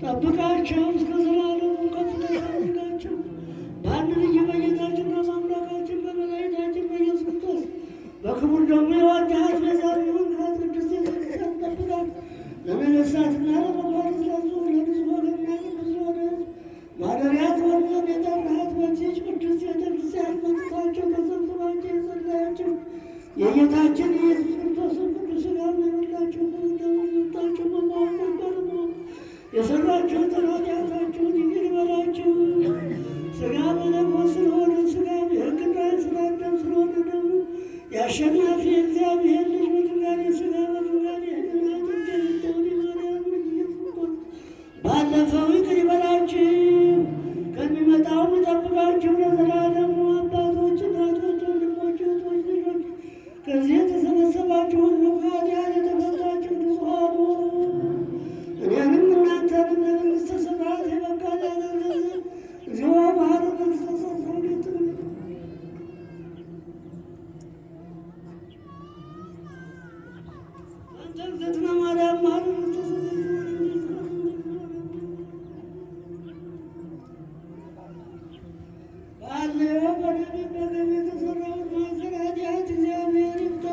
ጠብቃቸው እስከ ዘላለሙ ከፍ አድርጋቸው። በአንድ ልጅ በጌታችንና በአምላካችን በመድኃኒታችን በኢየሱስ ክርስቶስ በክቡር ደሙ የዋጃሃት ቤዛዊውን ቅድስት ቤተክርስቲያን ጠብቃት። ለነገሥታትና ለመኳንንት ለሕዝቡ ለንጹሕ ወገንና ቅዱስ ለሆነ ማደሪያ ትሆን ዘንድ የጠራሃት በዚህች ቅድስት ቤተክርስቲያን መጥታችሁ ተሰብስባችሁ የጸለያችሁ የጌታችን የኢየሱስ ክርስቶስን ቅዱስ ሥጋውን የበላችሁ ደሙን በማወቅ ነበር ነው የሰራችሁትን ኃጢአታችሁን ይቅር ይበላችሁ። ሥጋ መለኮት ስለሆነ ሥጋ የሕግና የሥርዓት ደም ስለሆነ ደግሞ የአሸናፊ የእግዚአብሔር ልጅ በድንጋሌ ሥጋ በድንጋሌ ሕሊናት የምትሆን የማርያም ልጅ ኢየሱስ ክርስቶስ ባለፈው ይቅር ይበላችሁ፣ ከሚመጣውም ይጠብቃችሁ ለዘላለሙ። አባቶች፣ እናቶች፣ ወንድሞች፣ እህቶች፣ ልጆች ከዚህ የተሰበሰባችሁ ሁሉ ከኃጢአት የተፈታችሁ ንጹሐን እኔንም እናንተንም ለመንግሥተ ሰማያት የበቃን ያደረገ እግዚኦ መሐረነ ክርስቶስ አስራጌት አንተ እግዝእትነ ማርያም መሐረነ ክርስቶስ ባለዮ በነቢብ በገቢ የተሰራውን ማዕዘን ኃጢአት እግዚአብሔር ይፍታ።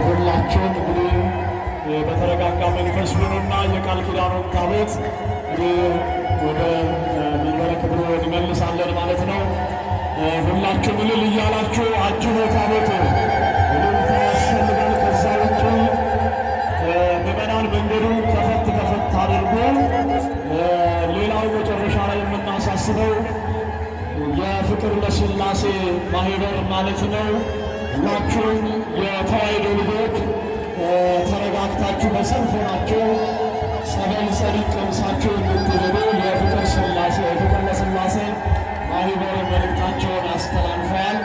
ሁላችሁም እንግዲህ በተረጋጋ መንፈስ ሆኑና የቃል ኪዳኑን ታቦት ወደ መንበረ ክብሩ እንመልሳለን ማለት ነው። ሁላችሁም እልል እያላችሁ አጅቡ ታቦቱ እልልታ ያስፈልጋል። ከዛ ውጭ ምዕመናን መንገዱን ከፈት አድርጎ ሌላው መጨረሻ ላይ የምናሳስበው የፍቅር ለሥላሴ ማህበር ማለት ነው። ሁላችሁም የተዋሕዶ ልጆች ተረጋግታችሁ በሰልፍ ሆናችሁ ጸበል ጸዲቅ ቀምሳችሁ እንድትሄዱ የፍቅር ለሥላሴ ማህበር መልእክታቸውን አስተላልፈዋል።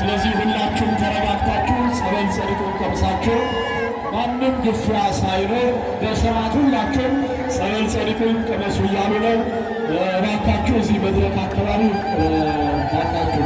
ስለዚህ ሁላችሁም ተረጋግታችሁ ጸበል ጸዲቁን ቀምሳችሁ ማንም ግፊያ ሳይኖር በስርዓት ሁላችሁም ጸበል ጸዲቁን ቅመሱ እያሉ ነው። እባካችሁ እዚህ መድረክ አካባቢ እባካችሁ